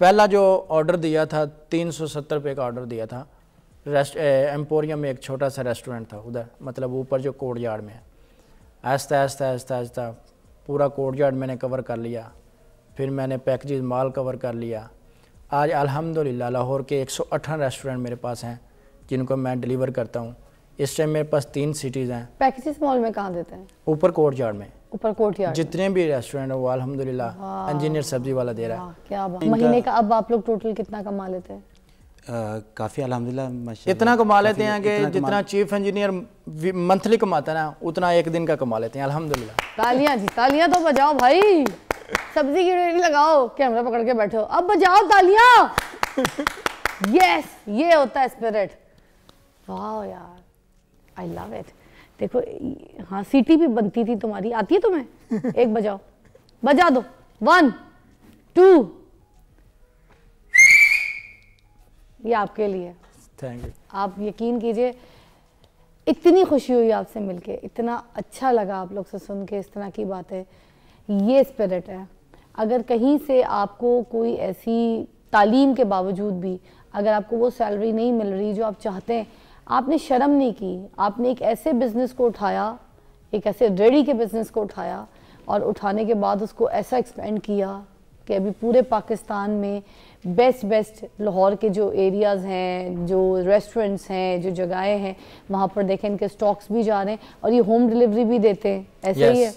पहला जो ऑर्डर दिया था 370 रुपये का ऑर्डर दिया था। एम्पोरियम में एक छोटा सा रेस्टोरेंट था उधर, मतलब ऊपर जो कोर्ट यार्ड में है। आहिस्ता आहिस्ता आहिस्ता आहिस्ता पूरा कोर्ट यार्ड मैंने कवर कर लिया, फिर मैंने पैकेजेस माल कवर कर लिया। आज अल्हम्दुलिल्लाह लाहौर के 118 रेस्टोरेंट मेरे पास हैं जिनको मैं डिलीवर करता हूँ। इस टाइम मेरे पास 3 सिटीज़ हैं। पैकेजेस मॉल में कहाँ देते हैं? ऊपर कोर्ट यार्ड में। ऊपर कोर्ट यार्ड जितने भी रेस्टोरेंट है वो अल्हम्दुलिल्लाह इंजीनियर सब्जी वाला दे रहा है। क्या बात। महीने का अब आप लोग टोटल कितना कमा लेते हैं? काफ़ी अल्हम्दुलिल्लाह इतना कमा लेते हैं कि जितना चीफ इंजीनियर मंथली कमाता है ना उतना एक दिन का कमा लेते हैं अल्हम्दुलिल्लाह। तालियां जी, तालियां तो बजाओ भाई। सब्जी की रेडी लगाओ, कैमरा पकड़ के बैठो, अब बजाओ तालियां। यस, ये होता है स्पिरिट। वाह यार, आई लव इट। देखो हाँ, सीटी भी बनती थी तुम्हारी, आती है तुम्हें? एक बजाओ, बजा दो। 1 2। ये आपके लिए। Thank you. आप यकीन कीजिए, इतनी खुशी हुई आपसे मिलके, इतना अच्छा लगा आप लोग से सुन के इस तरह की बातें। ये स्पिरिट है। अगर कहीं से आपको कोई ऐसी तालीम के बावजूद भी अगर आपको वो सैलरी नहीं मिल रही जो आप चाहते हैं, आपने शर्म नहीं की, आपने एक ऐसे बिज़नेस को उठाया, एक ऐसे रेडी के बिज़नेस को उठाया और उठाने के बाद उसको ऐसा एक्सपेंड किया कि अभी पूरे पाकिस्तान में बेस्ट लाहौर के जो एरियाज़ हैं, जो रेस्टोरेंट्स हैं, जो जगहें हैं, वहाँ पर देखें इनके स्टॉक्स भी जा रहे हैं और ये होम डिलीवरी भी देते हैं। ऐसे ही है।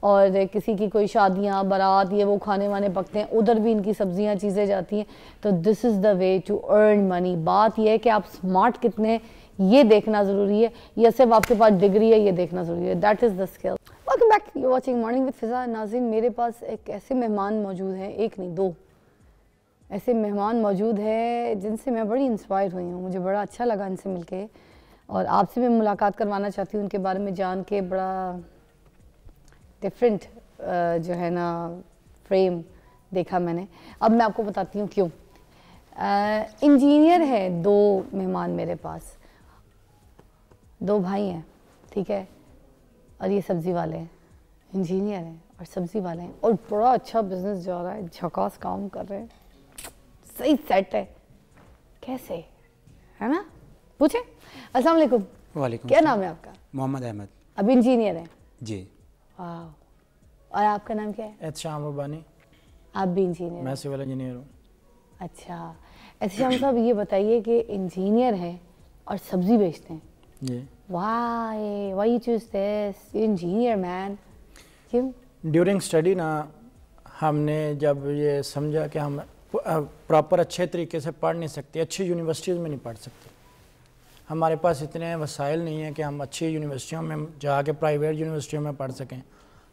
और किसी की कोई शादियाँ, बारात, ये वो खाने वाने पकते हैं, उधर भी इनकी सब्जियाँ चीज़ें जाती हैं। तो this is the way to earn money. बात यह है कि आप स्मार्ट कितने हैं ये देखना ज़रूरी है, या सिर्फ आपके पास डिग्री है ये देखना ज़रूरी है। That is the skill. Welcome back, you watching morning with Fiza. नाज़रीन, मेरे पास एक ऐसे मेहमान मौजूद हैं, एक नहीं 2 ऐसे मेहमान मौजूद हैं जिनसे मैं बड़ी इंस्पायर हुई हूँ। मुझे बड़ा अच्छा लगा इनसे मिलके और आपसे मैं मुलाकात करवाना चाहती हूँ। उनके बारे में जान के बड़ा डिफरेंट जो है ना फ्रेम देखा मैंने। अब मैं आपको बताती हूँ क्यों। इंजीनियर हैं 2 मेहमान मेरे पास, 2 भाई हैं, ठीक है, और ये सब्ज़ी वाले हैं। इंजीनियर हैं और सब्ज़ी वाले हैं और बड़ा अच्छा बिजनेस जा रहा है, झकास काम कर रहे हैं, सही सेट है। कैसे है ना, पूछे? अस्सलाम वालेकुम। वालेकुम। क्या नाम है आपका? मोहम्मद अहमद। अब इंजीनियर हैं जी। वाह। और आपका नाम क्या है? एहतशाम रब्बानी। आप भी इंजीनियर? मैं सिविल इंजीनियर हूँ। अच्छा, एहतशाम साहब ये बताइए कि इंजीनियर हैं और सब्ज़ी बेचते हैं जी। Why you choose this? Engineer man. क्यों? ड्यूरिंग स्टडी ना हमने जब ये समझा कि हम प्रॉपर अच्छे तरीके से पढ़ नहीं सकते, अच्छी यूनिवर्सिटीज़ में नहीं पढ़ सकते, हमारे पास इतने वसाइल नहीं है कि हम अच्छी यूनिवर्सिटियों में जाके प्राइवेट यूनिवर्सिटियों में पढ़ सकें।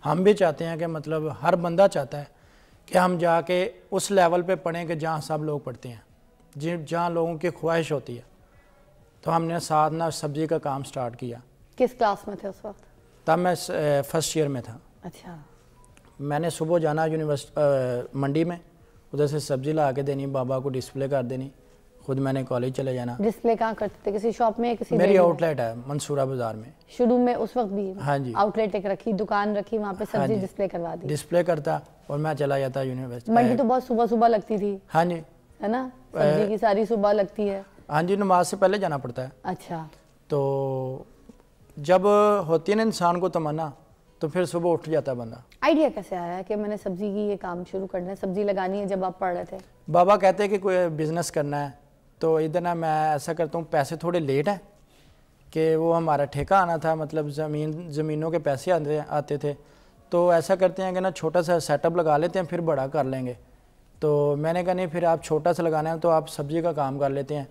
हम भी चाहते हैं कि मतलब हर बंदा चाहता है कि हम जाके उस लेवल पे पढ़ें कि जहाँ सब लोग पढ़ते हैं, जहाँ लोगों की ख्वाहिश होती है। तो हमने साथ ना सब्ज़ी का काम स्टार्ट किया। किस क्लास में थे उस वक्त? तब मैं फर्स्ट ईयर में था। अच्छा। मैंने सुबह जाना यूनिवर्सिटी मंडी में, उधर से सब्ज़ी ला के देनी, बाबा को डिस्प्ले कर देनी, खुद मैंने कॉलेज चले जाना। डिस्प्ले कहाँ करते थे, किसी शॉप में? किसी मेरी आउटलेट है मंसूरा बाज़ार में। शुरू में उस वक्त भी? हाँ जी। आउटलेट एक रखी, दुकान रखी, वहाँ पे सब्जी डिस्प्ले करवा दी? डिस्प्ले करता और मैं चला जाता यूनिवर्सिटी। मंडी तो बहुत सुबह सुबह लगती थी। हाँ जी, है ना, सब्जी की सारी सुबह लगती है। हाँ जी, नमाज से पहले जाना पड़ता है। अच्छा। तो जब होती है ना इंसान को तमन्ना, तो फिर सुबह उठ जाता है बंदा। आइडिया कैसे आया कि मैंने सब्जी की ये काम शुरू करना है, सब्जी लगानी है? जब आप पढ़ रहे थे बाबा कहते हैं कि कोई बिज़नेस करना है, तो इधर ना मैं ऐसा करता हूँ, पैसे थोड़े लेट हैं कि वो हमारा ठेका आना था, मतलब ज़मीनों के पैसे आते थे, तो ऐसा करते हैं कि ना छोटा सा सेटअप लगा लेते हैं, फिर बड़ा कर लेंगे। तो मैंने कहा नहीं, फिर आप छोटा सा लगाना है तो आप सब्ज़ी का काम कर लेते हैं,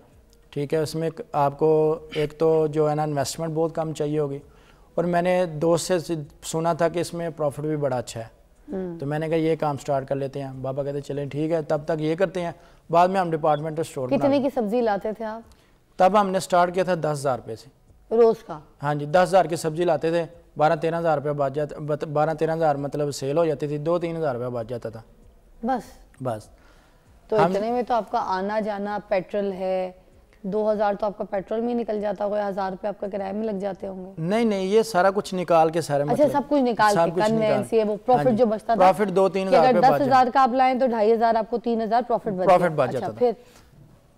ठीक है। उसमें आपको एक तो जो है ना इन्वेस्टमेंट बहुत कम चाहिए होगी, और मैंने दोस्त से सुना था कि इसमें प्रॉफिट भी बड़ा अच्छा है, तो मैंने कहा ये काम स्टार्ट कर लेते हैं। बाबा कहते चलें ठीक है, तब तक ये करते हैं, बाद में हम डिपार्टमेंटल स्टोर। कितने की सब्जी लाते थे आप? तब हमने स्टार्ट किया था 10,000 रुपये से रोज़ का। हाँ जी, 10,000 की सब्जी लाते थे, 12-13 हज़ार रुपये बच जाता, 12-13 हज़ार मतलब सेल हो जाती थी, 2-3 हज़ार रुपये बच जाता था बस। बस। तो इतने में तो आपका आना जाना, पेट्रोल है, 2000 तो आपका पेट्रोल में ही निकल जाता होगा, 1000 रुपये आपका किराए में लग जाते होंगे। नहीं नहीं, ये सारा कुछ निकाल के सारे अच्छा, सब कुछ निकाल के कन्वेंस ये वो प्रॉफिट जो बचता था, प्रॉफिट 2-3 हज़ार अगर 10,000 का आप लाएं तो 2500 आपको 3000 प्रॉफिट बच जाता था।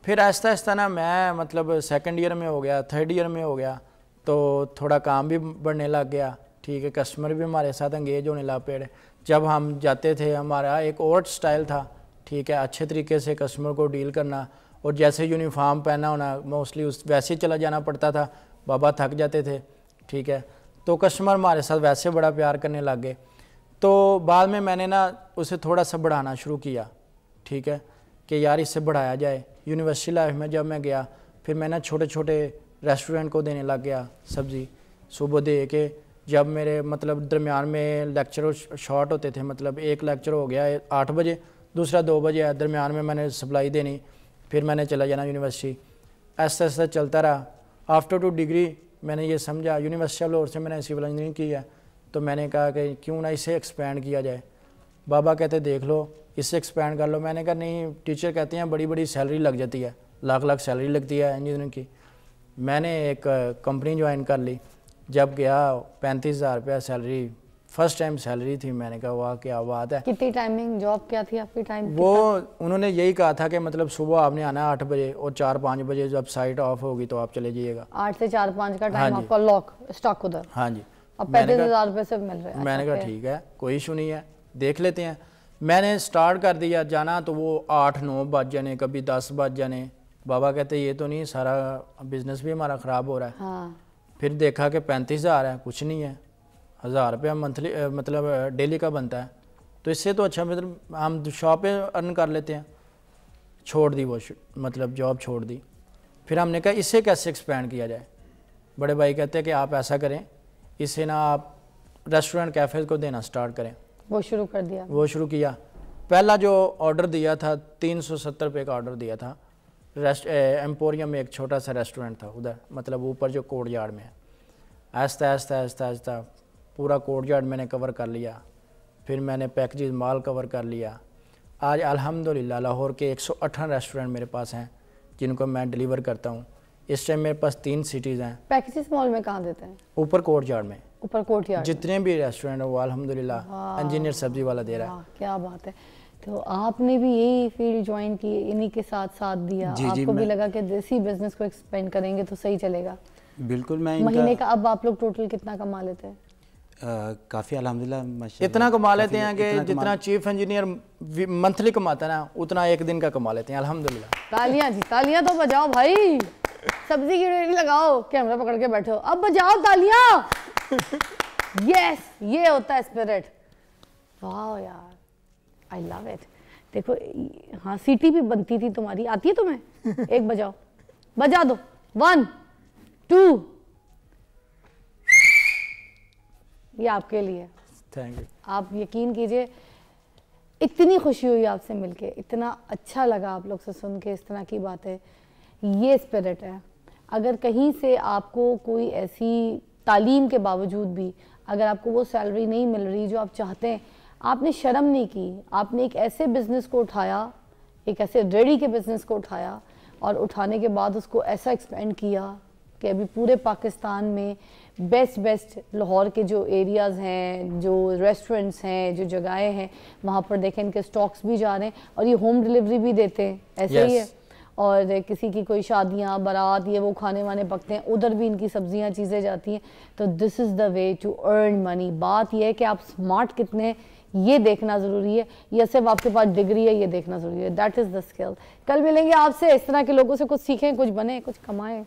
फिर आहिस्ता आहिस्ता ना मैं मतलब सेकंड ईयर में हो गया, थर्ड ईयर में हो गया, तो थोड़ा काम भी बढ़ने लग गया। ठीक है, कस्टमर भी हमारे साथ एंगेज होने लग पे। जब हम जाते थे हमारा एक और स्टाइल था, ठीक है, अच्छे तरीके से कस्टमर को डील करना, और जैसे यूनिफॉर्म पहना होना मोस्टली उस वैसे ही चला जाना पड़ता था। बाबा थक जाते थे, ठीक है, तो कस्टमर हमारे साथ वैसे बड़ा प्यार करने लग गए। तो बाद में मैंने ना उसे थोड़ा सा बढ़ाना शुरू किया, ठीक है, कि यार इससे बढ़ाया जाए। यूनिवर्सिटी लाइफ में जब मैं गया, फिर मैं ना छोटे छोटे रेस्टोरेंट को देने लग गया सब्ज़ी सुबह दे के। जब मेरे मतलब दरमियान में लेक्चर शॉर्ट होते थे, मतलब एक लेक्चर हो गया 8 बजे, दूसरा 2 बजे है, दरमियान में मैंने सप्लाई देनी, फिर मैंने चला जाना यूनिवर्सिटी। ऐसा ऐसा चलता रहा। आफ्टर 2 डिग्री मैंने ये समझा, यूनिवर्सिटी ऑफ लाहौर से मैंने सिविल इंजीनियरिंग की है, तो मैंने कहा कि क्यों ना इसे एक्सपेंड किया जाए। बाबा कहते देख लो इससे एक्सपेंड कर लो। मैंने कहा नहीं, टीचर कहते हैं बड़ी बड़ी सैलरी लग जाती है, लाख लाख सैलरी लगती है इंजीनियरिंग की। मैंने एक कंपनी ज्वाइन कर ली। जब गया 35,000 रुपया सैलरी, फर्स्ट टाइम सैलरी थी। मैंने कहा वाह क्या बात है। कितनी टाइमिंग जॉब क्या थी आपकी टाइम? वो उन्होंने यही कहा था कि मतलब सुबह आपने आना है 8 बजे और 4-5 बजे जब साइट ऑफ होगी तो आप चले जाइएगा। 8 से 4-5 का टाइम आपका लॉक स्टॉक उधर। हाँ जी। अब 35,000 रुपये से मिल रहे हैं। मैंने कहा ठीक है, कोई इशू नहीं है, देख लेते हैं। मैंने स्टार्ट कर दिया जाना, तो वो 8-9 बज जाने, कभी 10 बज जाने। बाबा कहते ये तो नहीं, सारा बिजनेस भी हमारा ख़राब हो रहा है। हाँ। फिर देखा कि 35,000 है, कुछ नहीं है, 1000 रुपया मंथली मतलब डेली का बनता है, तो इससे तो अच्छा मतलब हम शॉप पे अर्न कर लेते हैं। छोड़ दी वो मतलब जॉब छोड़ दी। फिर हमने कहा इससे कैसे एक्सपेंड किया जाए। बड़े भाई कहते हैं कि आप ऐसा करें, इससे ना आप रेस्टोरेंट कैफ़े को देना स्टार्ट करें। वो शुरू कर दिया। वो शुरू किया। पहला जो ऑर्डर दिया था 370 रुपये का ऑर्डर दिया था। एम्पोरियम में एक छोटा सा रेस्टोरेंट था उधर, मतलब ऊपर जो कोर्ट यार्ड में है। आहिस्ता आहिस्ता आहिस्ता आहिस्ता पूरा कोर्ट यार्ड मैंने कवर कर लिया। फिर मैंने पैकेजेस माल कवर कर लिया। आज अल्हम्दुलिल्लाह लाहौर के 118 रेस्टोरेंट मेरे पास हैं जिनको मैं डिलीवर करता हूँ। इस टाइम मेरे पास 3 सिटीज़ हैं। पैकेजेस मॉल में कहाँ देते हैं? ऊपर कोर्ट यार्ड में। ऊपर कोर्ट यार्ड जितने भी रेस्टोरेंट है वो अल्हम्दुलिल्लाह इंजीनियर सब्जी वाला दे रहा है। क्या बात है। तो आपने भी यही फील्ड ज्वाइन की, इन्हीं के साथ साथ दिया? आपको भी लगा कि देसी बिजनेस को एक्सपेंड करेंगे तो सही चलेगा? बिल्कुल। मैं महीने का अब आप लोग टोटल कितना कमा लेते हैं? काफ़ी अल्हम्दुलिल्लाह माशाल्लाह इतना कमा लेते हैं कि जितना चीफ इंजीनियर मंथली कमाता है ना, उतना एक दिन का कमा लेते हैं अल्हम्दुलिल्लाह। तालियां जी, तालियां तो बजाओ भाई। सब्जी की रेडी लगाओ, कैमरा पकड़ के बैठो, अब बजाओ तालियां। यस, ये होता है स्पिरिट। वाह यार, आई लव इट। देखो हाँ, सीटी भी बनती थी तुम्हारी, आती है तुम्हें? एक बजाओ, बजा दो। 1 2। ये आपके लिए। Thank you. आप यकीन कीजिए, इतनी खुशी हुई आपसे मिलके, इतना अच्छा लगा आप लोग से सुन के इस तरह की बातें। ये स्पिरिट है। अगर कहीं से आपको कोई ऐसी तालीम के बावजूद भी अगर आपको वो सैलरी नहीं मिल रही जो आप चाहते हैं, आपने शर्म नहीं की, आपने एक ऐसे बिज़नेस को उठाया, एक ऐसे रेडी के बिज़नेस को उठाया, और उठाने के बाद उसको ऐसा एक्सपेंड किया कि अभी पूरे पाकिस्तान में बेस्ट लाहौर के जो एरियाज़ हैं, जो रेस्टोरेंट्स हैं, जो जगहें हैं, वहाँ पर देखें इनके स्टॉक्स भी जा रहे हैं, और ये होम डिलीवरी भी देते हैं। ऐसे ही है। और किसी की कोई शादियाँ, बारात, ये वो खाने वाने पकते हैं, उधर भी इनकी सब्जियाँ चीज़ें जाती हैं। तो this is the way to earn money. बात यह है कि आप स्मार्ट कितने हैं ये देखना ज़रूरी है, या सिर्फ आपके पास डिग्री है ये देखना ज़रूरी है। That is the skill. कल मिलेंगे आपसे, इस तरह के लोगों से कुछ सीखें, कुछ बने, कुछ कमाएं।